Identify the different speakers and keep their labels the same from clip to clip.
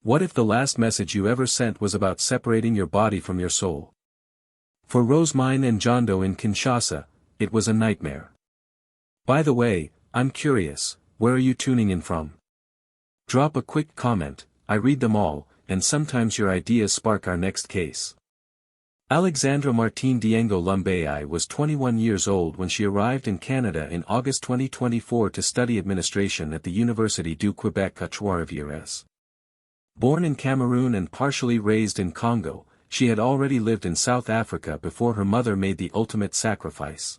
Speaker 1: What if the last message you ever sent was about separating your body from your soul? For Rosemine and Jondo in Kinshasa, it was a nightmare. By the way, I'm curious, where are you tuning in from? Drop a quick comment, I read them all, and sometimes your ideas spark our next case. Alexandra Martine Lumbayi was 21 years old when she arrived in Canada in August 2024 to study administration at the Université du Québec à Trois-Rivières. Born in Cameroon and partially raised in Congo, she had already lived in South Africa before her mother made the ultimate sacrifice.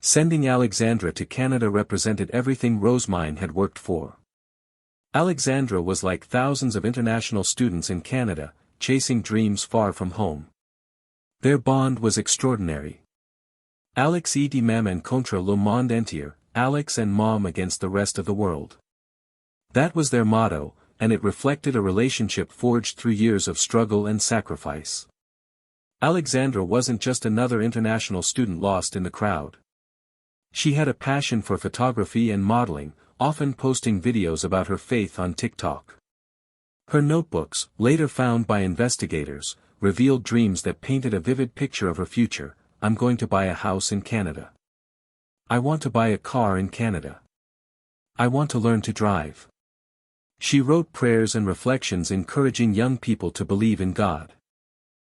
Speaker 1: Sending Alexandra to Canada represented everything Rosemine had worked for. Alexandra was like thousands of international students in Canada, chasing dreams far from home. Their bond was extraordinary. Alex et maman contre le monde entier, Alex and Mom against the rest of the world. That was their motto, and it reflected a relationship forged through years of struggle and sacrifice. Alexandra wasn't just another international student lost in the crowd. She had a passion for photography and modeling, often posting videos about her faith on TikTok. Her notebooks, later found by investigators, revealed dreams that painted a vivid picture of her future. I'm going to buy a house in Canada. I want to buy a car in Canada. I want to learn to drive. She wrote prayers and reflections encouraging young people to believe in God.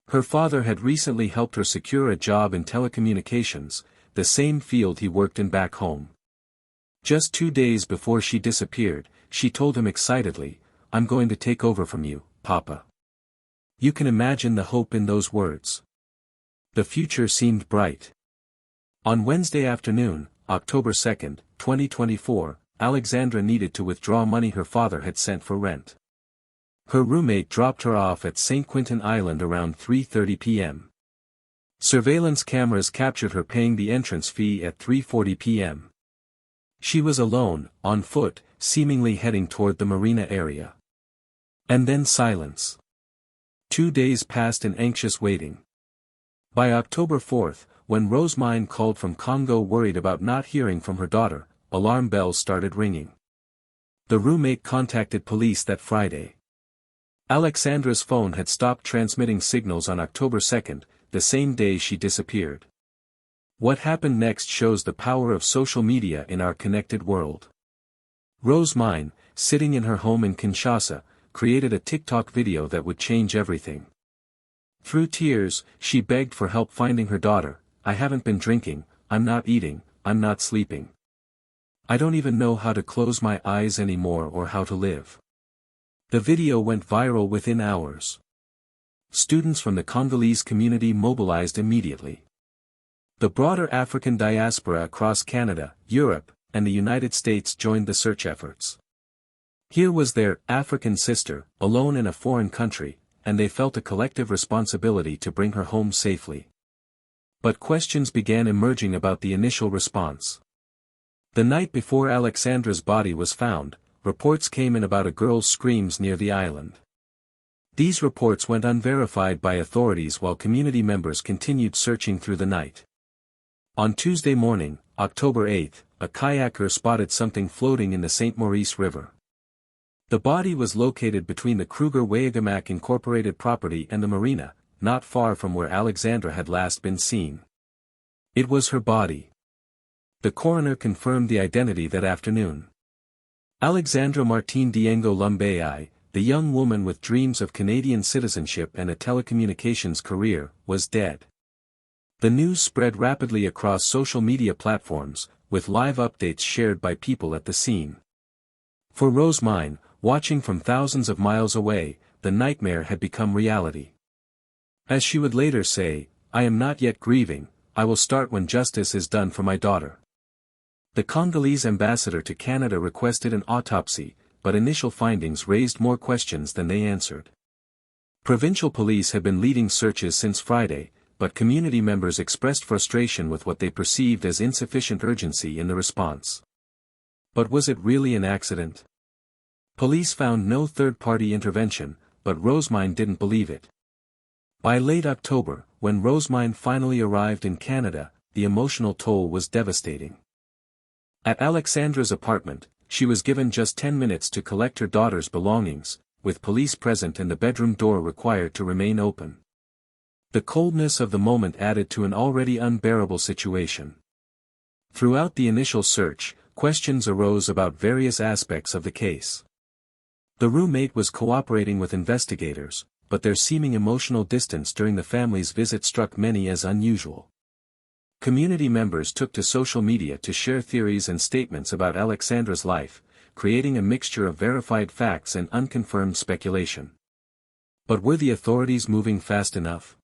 Speaker 1: Her father had recently helped her secure a job in telecommunications, the same field he worked in back home. Just 2 days before she disappeared, she told him excitedly, "I'm going to take over from you, Papa." You can imagine the hope in those words. The future seemed bright. On Wednesday afternoon, October 2, 2024, Alexandra needed to withdraw money her father had sent for rent. Her roommate dropped her off at Saint-Quentin Island around 3:30 p.m. Surveillance cameras captured her paying the entrance fee at 3:40 p.m. She was alone, on foot, seemingly heading toward the marina area. And then silence. 2 days passed in anxious waiting. By October 4, when Rosemine called from Congo worried about not hearing from her daughter, alarm bells started ringing. The roommate contacted police that Friday. Alexandra's phone had stopped transmitting signals on October 2, the same day she disappeared. What happened next shows the power of social media in our connected world. Rosemine, sitting in her home in Kinshasa, created a TikTok video that would change everything. Through tears, she begged for help finding her daughter. "I haven't been drinking, I'm not eating, I'm not sleeping. I don't even know how to close my eyes anymore or how to live." The video went viral within hours. Students from the Congolese community mobilized immediately. The broader African diaspora across Canada, Europe, and the United States joined the search efforts. Here was their African sister, alone in a foreign country, and they felt a collective responsibility to bring her home safely. But questions began emerging about the initial response. The night before Alexandra's body was found, reports came in about a girl's screams near the island. These reports went unverified by authorities while community members continued searching through the night. On Tuesday morning, October 8, a kayaker spotted something floating in the St. Maurice River. The body was located between the Kruger-Wayaguamack Incorporated property and the marina, not far from where Alexandra had last been seen. It was her body. The coroner confirmed the identity that afternoon. Alexandra Martine Lumbayi, the young woman with dreams of Canadian citizenship and a telecommunications career, was dead. The news spread rapidly across social media platforms, with live updates shared by people at the scene. For Rosemine, watching from thousands of miles away, the nightmare had become reality. As she would later say, "I am not yet grieving, I will start when justice is done for my daughter." The Congolese ambassador to Canada requested an autopsy, but initial findings raised more questions than they answered. Provincial police had been leading searches since Friday, but community members expressed frustration with what they perceived as insufficient urgency in the response. But was it really an accident? Police found no third-party intervention, but Rosemine didn't believe it. By late October, when Rosemine finally arrived in Canada, the emotional toll was devastating. At Alexandra's apartment, she was given just 10 minutes to collect her daughter's belongings, with police present and the bedroom door required to remain open. The coldness of the moment added to an already unbearable situation. Throughout the initial search, questions arose about various aspects of the case. The roommate was cooperating with investigators, but their seeming emotional distance during the family's visit struck many as unusual. Community members took to social media to share theories and statements about Alexandra's life, creating a mixture of verified facts and unconfirmed speculation. But were the authorities moving fast enough?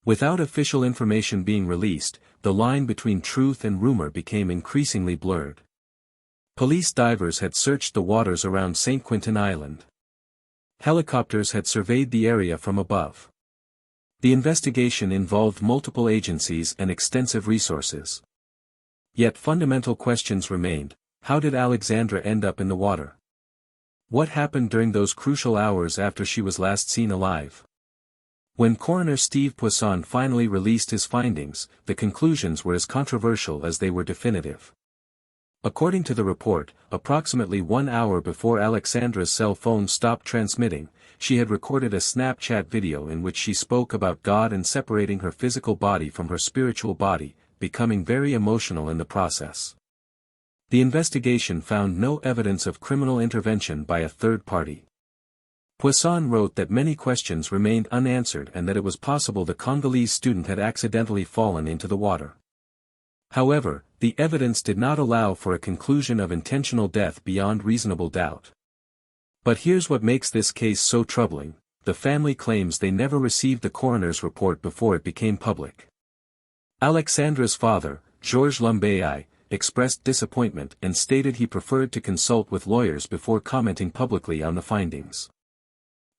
Speaker 1: Without official information being released, the line between truth and rumor became increasingly blurred. Police divers had searched the waters around Saint-Quentin Island. Helicopters had surveyed the area from above. The investigation involved multiple agencies and extensive resources. Yet fundamental questions remained: how did Alexandra end up in the water? What happened during those crucial hours after she was last seen alive? When coroner Steve Poisson finally released his findings, the conclusions were as controversial as they were definitive. According to the report, approximately 1 hour before Alexandra's cell phone stopped transmitting, she had recorded a Snapchat video in which she spoke about God and separating her physical body from her spiritual body, becoming very emotional in the process. The investigation found no evidence of criminal intervention by a third party. Poisson wrote that many questions remained unanswered and that it was possible the Congolese student had accidentally fallen into the water. However, the evidence did not allow for a conclusion of intentional death beyond reasonable doubt. But here's what makes this case so troubling: the family claims they never received the coroner's report before it became public. Alexandra's father, Georges Lumbayi, expressed disappointment and stated he preferred to consult with lawyers before commenting publicly on the findings.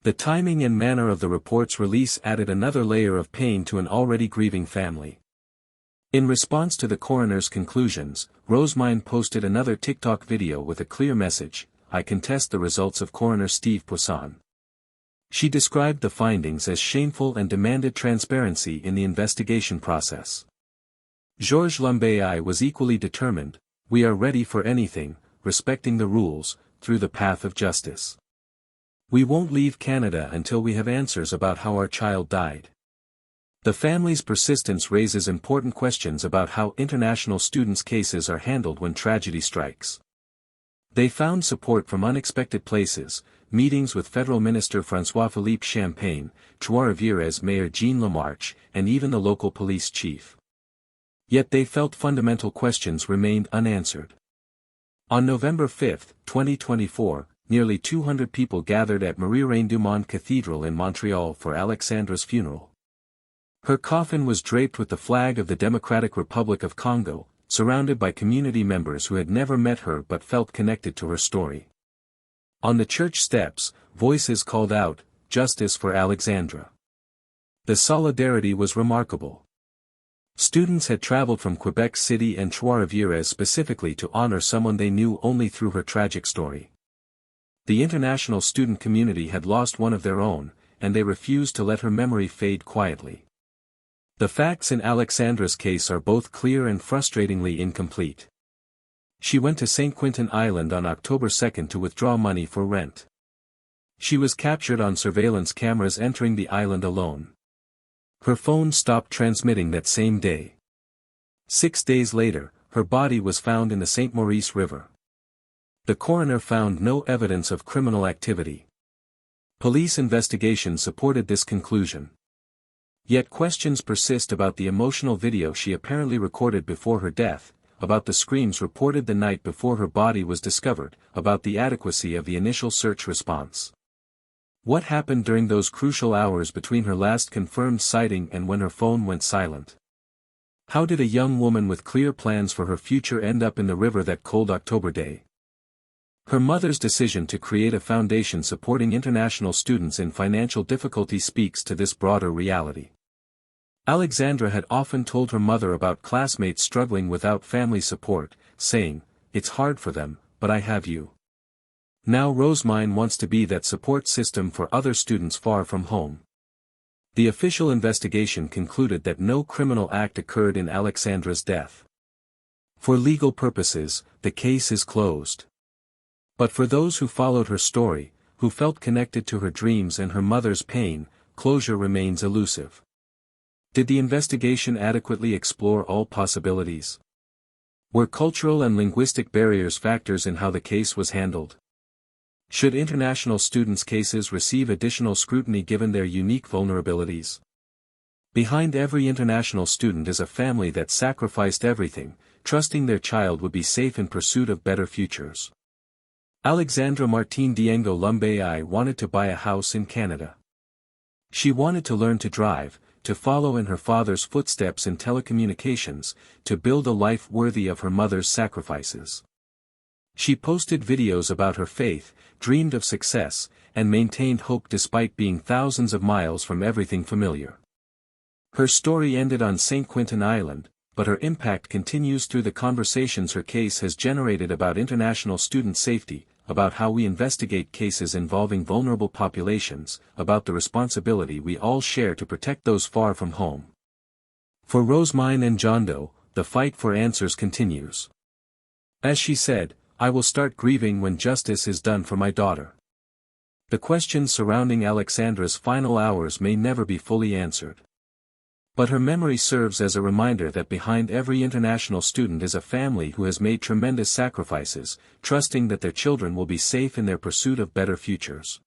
Speaker 1: The timing and manner of the report's release added another layer of pain to an already grieving family. In response to the coroner's conclusions, Rosemine posted another TikTok video with a clear message: "I contest the results of coroner Steve Poisson." She described the findings as shameful and demanded transparency in the investigation process. Georges Lumbayi was equally determined: "We are ready for anything, respecting the rules, through the path of justice. We won't leave Canada until we have answers about how our child died." The family's persistence raises important questions about how international students' cases are handled when tragedy strikes. They found support from unexpected places: meetings with Federal Minister François-Philippe Champagne, Trois-Rivières Mayor Jean Lamarche, and even the local police chief. Yet they felt fundamental questions remained unanswered. On November 5, 2024, nearly 200 people gathered at Marie-Reine-du-Monde Cathedral in Montreal for Alexandra's funeral. Her coffin was draped with the flag of the Democratic Republic of Congo, surrounded by community members who had never met her but felt connected to her story. On the church steps, voices called out, "Justice for Alexandra." The solidarity was remarkable. Students had traveled from Quebec City and Trois-Rivières specifically to honor someone they knew only through her tragic story. The international student community had lost one of their own, and they refused to let her memory fade quietly. The facts in Alexandra's case are both clear and frustratingly incomplete. She went to Saint-Quentin Island on October 2 to withdraw money for rent. She was captured on surveillance cameras entering the island alone. Her phone stopped transmitting that same day. 6 days later, her body was found in the St. Maurice River. The coroner found no evidence of criminal activity. Police investigation supported this conclusion. Yet questions persist about the emotional video she apparently recorded before her death, about the screams reported the night before her body was discovered, about the adequacy of the initial search response. What happened during those crucial hours between her last confirmed sighting and when her phone went silent? How did a young woman with clear plans for her future end up in the river that cold October day? Her mother's decision to create a foundation supporting international students in financial difficulty speaks to this broader reality. Alexandra had often told her mother about classmates struggling without family support, saying, "It's hard for them, but I have you." Now Rosemine wants to be that support system for other students far from home. The official investigation concluded that no criminal act occurred in Alexandra's death. For legal purposes, the case is closed. But for those who followed her story, who felt connected to her dreams and her mother's pain, closure remains elusive. Did the investigation adequately explore all possibilities? Were cultural and linguistic barriers factors in how the case was handled? Should international students' cases receive additional scrutiny given their unique vulnerabilities? Behind every international student is a family that sacrificed everything, trusting their child would be safe in pursuit of better futures. Alexandra Martine Lumbayi wanted to buy a house in Canada. She wanted to learn to drive, to follow in her father's footsteps in telecommunications, to build a life worthy of her mother's sacrifices. She posted videos about her faith, dreamed of success, and maintained hope despite being thousands of miles from everything familiar. Her story ended on Saint-Quentin Island, but her impact continues through the conversations her case has generated about international student safety, about how we investigate cases involving vulnerable populations, about the responsibility we all share to protect those far from home. For Rosemine and John Doe, the fight for answers continues. As she said, "I will start grieving when justice is done for my daughter." The questions surrounding Alexandra's final hours may never be fully answered. But her memory serves as a reminder that behind every international student is a family who has made tremendous sacrifices, trusting that their children will be safe in their pursuit of better futures.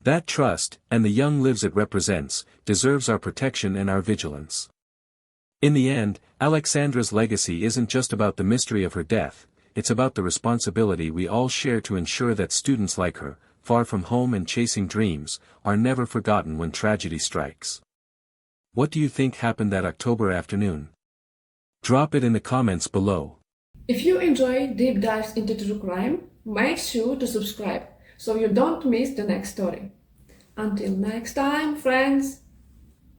Speaker 1: That trust, and the young lives it represents, deserves our protection and our vigilance. In the end, Alexandra's legacy isn't just about the mystery of her death, it's about the responsibility we all share to ensure that students like her, far from home and chasing dreams, are never forgotten when tragedy strikes. What do you think happened that October afternoon? Drop it in the comments below.
Speaker 2: If you enjoy deep dives into true crime, make sure to subscribe so you don't miss the next story. Until next time, friends!